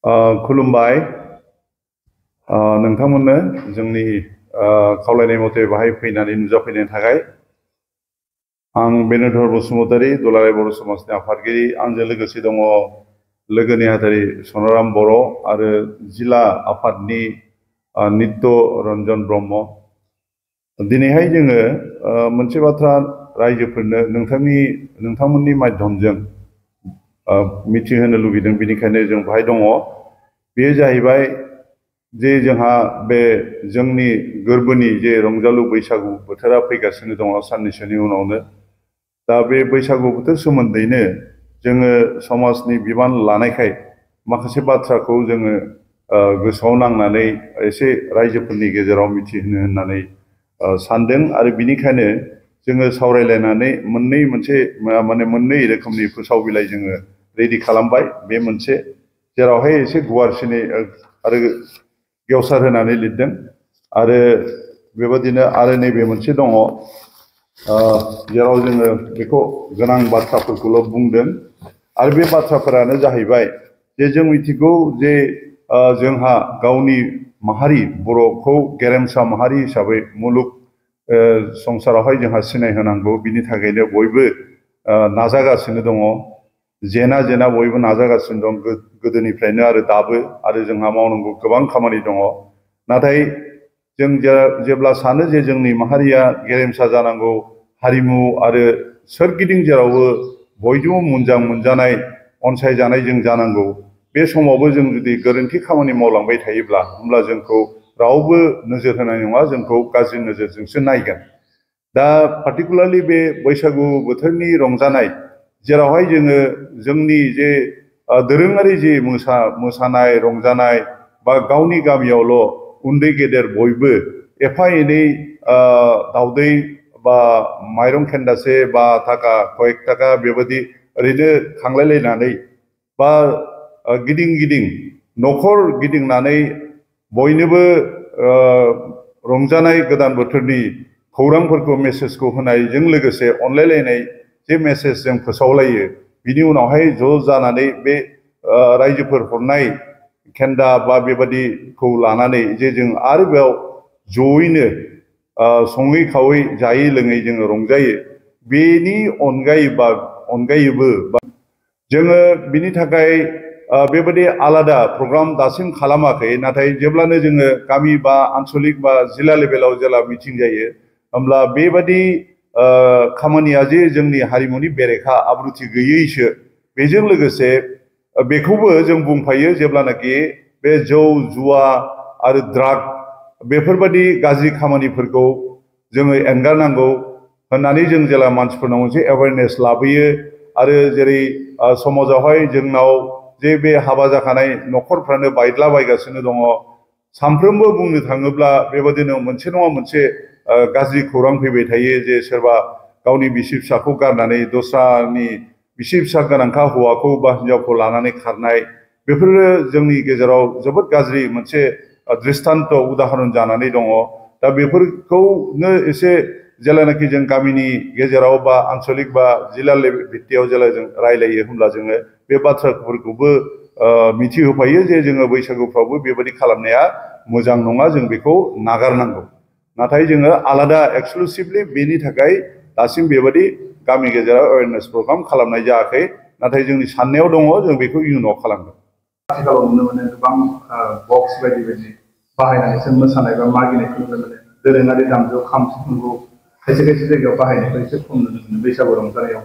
खुलुमबाय नोंथांमोननो जोंनि खावलायनाय मथे बाहाय फैनानै नुजाफैनायनि थाखाय आं बेनुधर बसुमतारी दुलाराय बर' समाजनि आफादगिरि आंजों लोगोसे दङ लोगो नेहाथारि सनाराम बर' आरो जिल्ला आफादनि नित्य रन्जन ब्रह्म दिनैहाय जोङो मोनसे बाथ्रा रायजोफोरनो नोंथांमोननि माध्यमजों मिथिहोनो लुबैदों बेनिखायनो जों बाहाय दङ बेयो जाहैबाय जे जोंहा बे जोंनि गोरबोनि जे रंजालु बैसागु बोथोरा फैगासिनो दङ साननैसोनि उनावनो दा बे बैसागु बोथोर सोमोन्दैनो जोङो समाजनि बिबान लानायखाय माखासे बाथ्राखौ जोङो गोसोआव नांनानै एसे रायजोफोरनि गेजेराव मिथिहोनो होननानै सानदों आरो बिनिखायनो जोङो सावरायलायनानै मोननै रोखोमनि फोसाव बिलाइ जोङो रेडि खालामबाय बे मोनसे जेरावहाय एसे गुवारसिनै आरो गेवसार होनानै लिरदों आरो बेबादिनो आरो नैबे मोनसे दङ जेराव जोङो बेखौ गोनां बाथ्राफोरखौल' बुंदों आरो बे बाथ्राफोरानो जाहैबाय जे जों मिथिगौ जे जोंहा गावनि माहारि बर'खौ गेरेमसा माहारि हिसाबै मुलुग संसारावहाय जोंहा सिनायहोनांगौ बिनि थाखायनो बयबो नाजागासिनो दङ जेना बयबो नाजागासिनो दं गोदोनिफ्रायनो आरो दाबो आरो जोंहा मावनांगौ गोबां खामानि दङ नाथाय जों जेब्ला सानो जे जोंनि माहारिया गेरेमसा जानांगौ हारिमु आरो सोरगिदिं जेरावबो बयजोंबो मोनजानाय अनसायजानाय जों जानांगौ बे समावबो जों जुदि गोरोन्थि खामानि मावलांबाय थायोब्ला होमब्ला जोंखौ रावबो नोजोर होनाय नङा जोंखौ गाज्रि नोजोरजोंसो नायगोन दा पार्टिकुलारलि बे बैसागु बोथोरनि रंजानाय जेरावहाय जोङो जोंनि जे दोरोङारि जे मोसानाय रंजानाय बा गावनि गामियावल' उन्दै गेदेर बयबो एफा एनै दावदै बा माइरं खेन्दासे बा थाखा कयेक थाखा बेबायदि ओरैनो खांलायलायनानै बा गिदिं न'खर गिदिंनानै बयनोबो रंजानाय गोदान बोथोरनि खौरांफोरखौ मेसेजखौ होनायजों लोगोसे अनलायलायनाय जे मेसेज जों फोसावलायो बिनि उनावहाय ज' जानानै बे रायजोफोर हरनाय खेन्दा बा बेबादिखौ लानानै जे जों आरो बेयाव जयैनो सङै खावै जायै लोङै जोङो रंजायो बेनि अनगायैबो जोङो बिनि थाखाय बेबादि आलादा प्रग्राम दासिम खालामाखै नाथाय जेब्लानो जोङो गामि बा आन्चलिक बा जिल्ला लेभेलाव जेला मिटिं जायो होमब्ला बेबादि खामानिया जे जोंनि हारिमुनि बेरेखा आब्रुथि गैयैसो बेजों लोगोसे बेखौबो जों बुंफायो जेब्लानाखि बे जौ जुवा आरो ड्राग बेफोरबादि गाज्रि खामानिफोरखौ जोङो एंगारनांगौ होननानै जों जेला मानसिफोरनाव मोनसे एवेयारनेस लाबोयो आरो जेरै समाजावहाय जोंनाव जे बे हाबा जाखानाय न'खरफ्रानो बायदलाबायगासिनो दङ सानफ्रोमबो बुंनो थाङोब्ला बेबादिनो मोनसे नङा मोनसे गाज्रि खौरां फैबाय थायो जे सोरबा गावनि बिसि फिसाखौ गारनानै दस्रानि बिसि फिसा गोनांखा हौवाखौ बा हिनजावखौ लानानै खारनाय बेफोरो जोंनि गेजेराव जोबोद गाज्रि मोनसे दृष्टान्त उदाहरन जानानै दङ दा बेफोरखौनो एसे जेलानाखि जों गामिनि गेजेराव बा आन्चलिक बा जिल्ला भित्तियाव जेला जों रायलायो होमब्ला जोङो बे बाथ्राफोरखौबो मिथिहोफायो जे जोङो बैसागुफ्रावबो बेबादि खालामनाया मोजां नङा जों बेखौ नागारनांगौ नाथाय जोङो आलादा एक्सक्लुसिभलि बेनि थाखाय दासिम बेबादि गामि गेजेराव एवेयारनेस प्रग्राम खालामनाय जायाखै नाथाय जोंनि साननायाव दङ जों बेखौ इयुनाव खालामगोन आथिखालाव नुनो मोनो गोबां बक्स बायदि बाहायनानैसो मोसानाय बा मागिनायखौ नुनो मोनो दोरोङारि दामजु खाम सिफुंखौ खायसे जायगायाव बाहायनायखौ एसे खम नुनो मोनो बैसागु रंजानायाव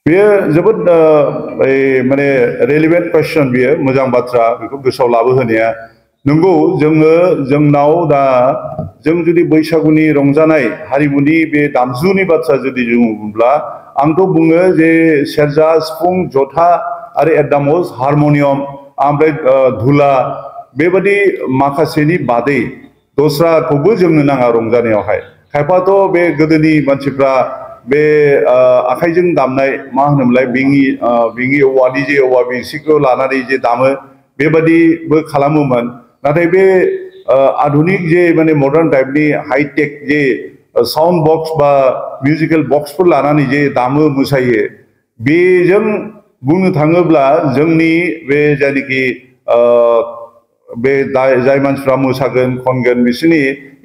बेयो जोबोद माने रेलिभेन्ट कुइसन बियो मोजां बाथ्रा बेखौ गोसोआव लाबोहोनाया नंगौ जोंनाव दा जों जुदि बैसागुनि रंजानाय हारिमुनि बे दामजुनि बाथ्रा जुदि जों बुंब्ला आंथ' बुङो जे सेरजा सिफुं जथा आरो एट द मस्ट हारमनियाम ओमफ्राय धुला बेबादि माखासेनि बादै दस्राखौबो जोंनो नाङा रंजानायावहाय खायफाथ' बे गोदोनि मानसिफ्रा बे आखाइजों दामनाय मा होनोमोनलाय बेङि औवानि जे औवा बेंसिखौ लानानै जे दामो बेबादिबो खालामोमोन नाथाय बे आधुनिक जे माने मडार्न टाइपनि हाइटेक जे साउन्ड बक्स बा मिउजिकेल बक्सफोर लानानै जे दामो मोसायो बेजों बुंनो थाङोब्ला जोंनि बे जायनाखि बे जाय मानसिफ्रा मोसागोन खनगोन बिसोरनि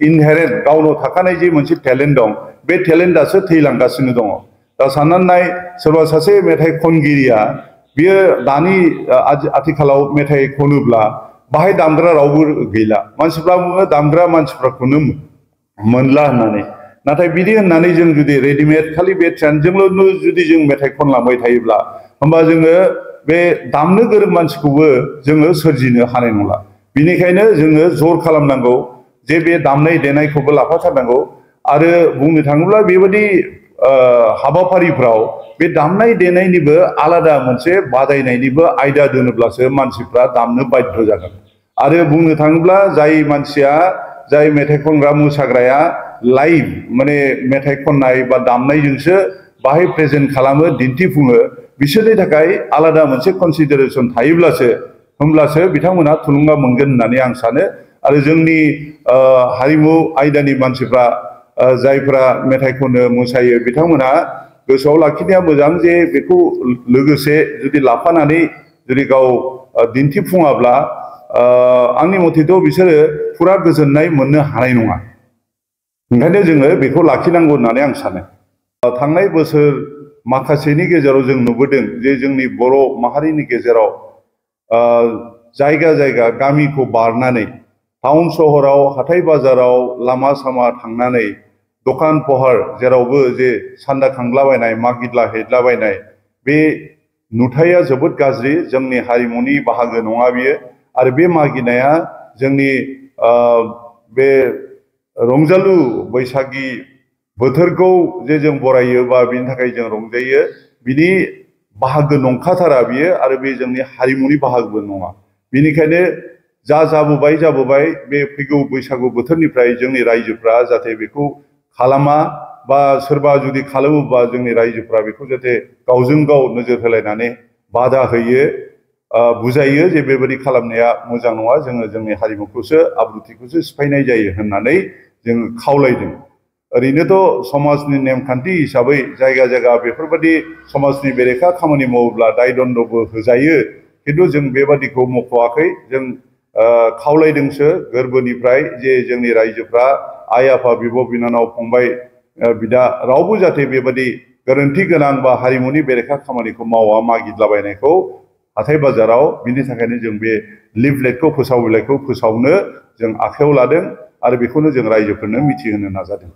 इनहेरेन्ट गावनाव थाखानाय जे मोनसे टेलेन्ट दं बे टेलेन्टआसो थैलांगासिनो दङ दा साननानै नाय सोरबा सासे मेथाइ खनगिरिया बियो दानि आथिखालाव मेथाइ खनोब्ला बाहाय दामग्रा रावबो गैला मानसिफ्रा बुङो दामग्रा मानसिफोरखौनो मोनला होननानै नाथाय बिदि होननानै जों जुदि रेडिमेड खालि बे ट्रेन्डजोंल' जुदि जों मेथाइ खनलांबाय थायोब्ला होमबा जोङो बे दामनो गोरों मानसिखौबो जोङो सोरजिनो हानाय नंला बिनिखायनो जोङो जर खालामनांगौ जे बे दामनाय देनायखौबो लाफाथारनांगौ आरो बुंनो थाङोब्ला बेबायदि हाबाफारिफ्राव बे दामनाय देनायनिबो आलादा मोनसे बादायनायनिबो आयदा दोनोब्लासो मानसिफ्रा दामनो बाध्य जागोन आरो बुंनो थाङोब्ला जाय मानसिया जाय मेथाइ खनग्रा मोसाग्राया लाइभ माने मेथाइ खननाय बा दामनायजोंसो बाहाय प्रेजेन्ट खालामो दिन्थिफुङो बिसोरनि थाखाय आलादा मोनसे कनसिडारेसन थायोब्लासो होमब्लासो बिथांमोनहा थुलुंगा मोनगोन होननानै आं सानो आरो जोंनि हारिमु आयदानि मानसिफ्रा जायफ्रा मेथाइ खनो मोसायो बिथांमोनहा गोसोआव लाखिनाया मोजां जे बेखौ लोगोसे जुदि लाफानानै जुदि गाव दिन्थिफुङाब्ला आंनि मथेथ' बिसोरो फुरा गोजोननाय मोननो हानाय नङा ओंखायनो जोङो बेखौ लाखिनांगौ होननानै आं सानो थांनाय बोसोर माखासेनि गेजेराव जों नुबोदों जे जोंनि बर' माहारिनि गेजेराव जायगा जायगा गामिखौ बारनानै टाउन सहराव हाथाय बाजाराव लामा सामा थांनानै दखान पहार जेरावबो जे सान्दा खांलाबायनाय मागिदला हैदलाबायनाय बे नुथाया जोबोद गाज्रि जोंनि हारिमुनि बाहागो नङा बियो आरो बे मागिनाया जोंनि बे रंजालु बैसागि बोथोरखौ जे जों बरायो बा बिनि थाखाय जों रंजायो बिनि बाहागो नंखाथारा बियो आरो बे जोंनि हारिमुनि बाहागोबो नङा बिनिखायनो जाबोबाय बे फैगौ बैसागु बोथोरनिफ्राय जोंनि रायजोफ्रा जाहाथे बेखौ खालामा बा सोरबा जुदि खालामोबा जोंनि रायजोफ्रा बेखौ जाहाथे गावजों गाव नोजोर होलायनानै बादा होयो बुजायो जे बेबायदि खालामनाया मोजां नङा जोङो जोंनि हारिमुखौसो आब्रुथिखौसो सिफायनाय जायो होननानै जों खावलायदों ओरैनोथ' समाजनि नेमखान्थि हिसाबै जायगा जायगा बेफोरबायदि समाजनि बेरेखा खामानि मावोब्ला दाय दण्डबो होजायो खिन्थु जों बेबादिखौ मख'वाखै जों खावलायदोंसो गोरबोनिफ्राय जे जोंनि रायजोफ्रा आइ आफा बिब' बिनानाव फंबाय बिदा रावबो जाहाथे बेबादि गोरोन्थि गोनां बा हारिमुनि बेरेखा खामानिखौ मावा मागिदलाबायनायखौ हाथाय बाजाराव बिनि थाखायनो जों बे लिफलेटखौ फोसाव बिलाइखौ फोसावनो जों आखायाव लादों आरो बेखौनो जों रायजोफोरनो मिथिहोनो नाजादों